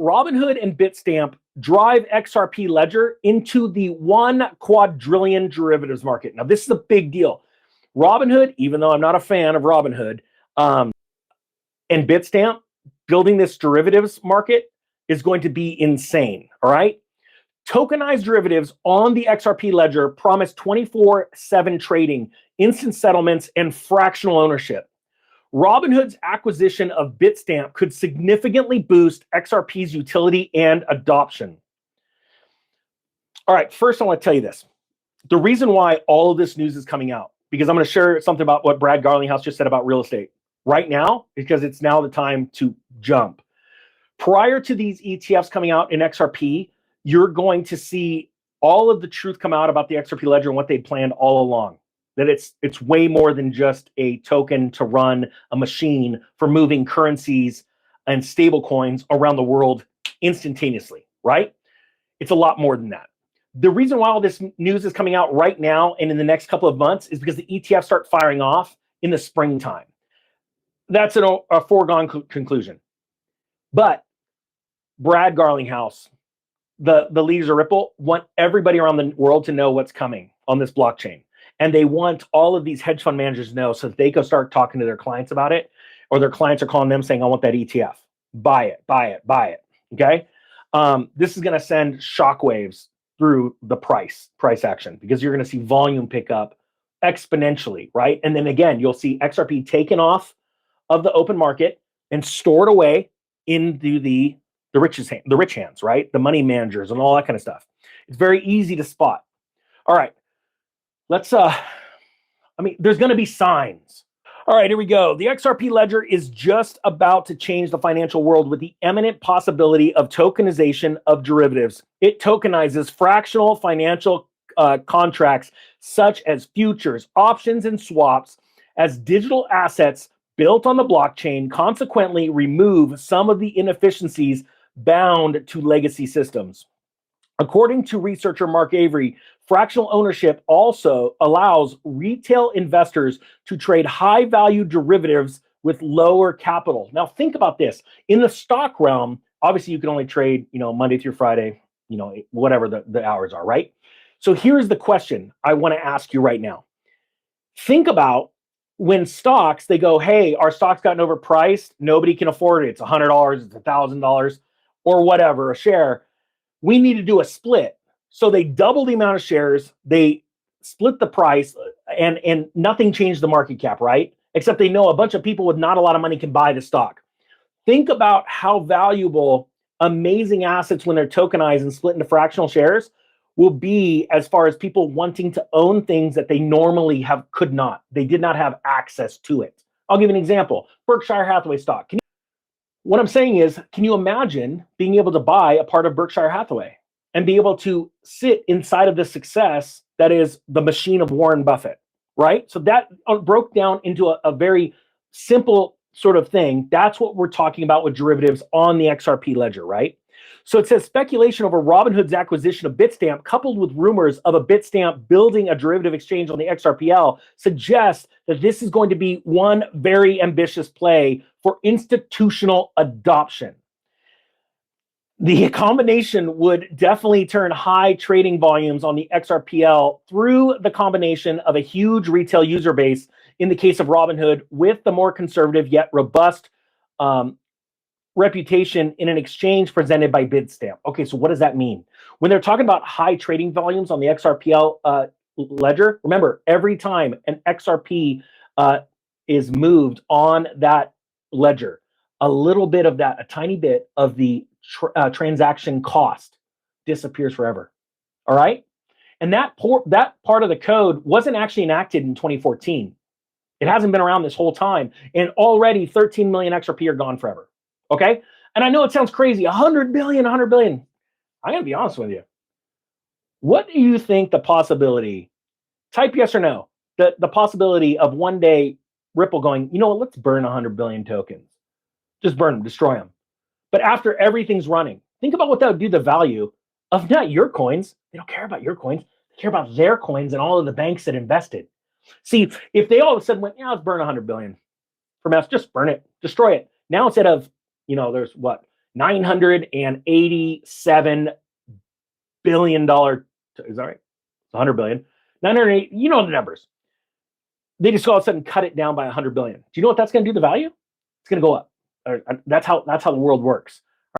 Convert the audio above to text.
Robinhood and Bitstamp drive XRP Ledger into the 1 quadrillion derivatives market. Now, this is a big deal. Robinhood, even though I'm not a fan of Robinhood, and Bitstamp, building this derivatives market is going to be insane, all right? Tokenized derivatives on the XRP Ledger promise 24/7 trading, instant settlements, and fractional ownership. Robinhood's acquisition of Bitstamp could significantly boost XRP's utility and adoption. All right, first I want to tell you this. The reason why all of this news is coming out, because I'm going to share something about what Brad Garlinghouse just said about real estate right now, because it's now the time to jump. Prior to these ETFs coming out in XRP, you're going to see all of the truth come out about the XRP Ledger and what they planned all along. That it's way more than just a token to run a machine for moving currencies and stable coins around the world instantaneously, right? It's a lot more than that. The reason why all this news is coming out right now and in the next couple of months is because the ETFs start firing off in the springtime. That's a foregone conclusion. But Brad Garlinghouse, the leaders of Ripple, want everybody around the world to know what's coming on this blockchain. And they want all of these hedge fund managers to know so that they can start talking to their clients about it, or their clients are calling them saying, I want that ETF. Buy it, buy it, buy it, okay? This is going to send shockwaves through the price action, because you're going to see volume pick up exponentially, right? And then again, you'll see XRP taken off of the open market and stored away into the rich hands, right? The money managers and all that kind of stuff. It's very easy to spot. All right, let's, there's going to be signs. All right, here we go. The XRP Ledger is just about to change the financial world with the imminent possibility of tokenization of derivatives. It tokenizes fractional financial contracts such as futures, options, and swaps as digital assets built on the blockchain, consequently remove some of the inefficiencies bound to legacy systems. According to researcher Mark Avery, fractional ownership also allows retail investors to trade high-value derivatives with lower capital. Now, think about this. In the stock realm, obviously you can only trade, Monday through Friday, whatever the hours are, right? So here's the question I want to ask you right now. Think about when stocks, they go, hey, our stock's gotten overpriced. Nobody can afford it. It's $100, it's $1,000, or whatever, a share. We need to do a split. So they double the amount of shares, they split the price, and nothing changed the market cap, right? Except they know a bunch of people with not a lot of money can buy the stock. Think about how valuable amazing assets, when they're tokenized and split into fractional shares, will be as far as people wanting to own things that they normally could not. They did not have access to it. I'll give you an example. Berkshire Hathaway stock. What I'm saying is, can you imagine being able to buy a part of Berkshire Hathaway and be able to sit inside of the success that is the machine of Warren Buffett, right? So that broke down into a very simple sort of thing. That's what we're talking about with derivatives on the XRP Ledger, right? So it says speculation over Robinhood's acquisition of Bitstamp, coupled with rumors of a Bitstamp building a derivative exchange on the XRPL, suggests that this is going to be one very ambitious play for institutional adoption. The combination would definitely turn high trading volumes on the XRPL through the combination of a huge retail user base in the case of Robinhood with the more conservative yet robust reputation in an exchange presented by Bitstamp. Okay, so what does that mean? When they're talking about high trading volumes on the XRPL ledger, remember, every time an XRP is moved on that ledger, a little bit of that, a tiny bit of the transaction cost disappears forever. All right? And that part of the code wasn't actually enacted in 2014. It hasn't been around this whole time. And already 13 million XRP are gone forever. Okay? And I know it sounds crazy. 100 billion. I'm going to be honest with you. What do you think the possibility, type yes or no, the possibility of one day Ripple going, you know what, let's burn 100 billion tokens. Just burn them, destroy them. But after everything's running, think about what that would do to the value of not your coins. They don't care about your coins. They care about their coins and all of the banks that invested. See, if they all of a sudden went, yeah, let's burn 100 billion for mass, just burn it, destroy it. Now instead of, there's what, $987 billion. Is that right? It's 100 billion. 908. You know the numbers. They just all of a sudden cut it down by 100 billion. Do you know what that's going to do to the value? It's going to go up. That's how the world works.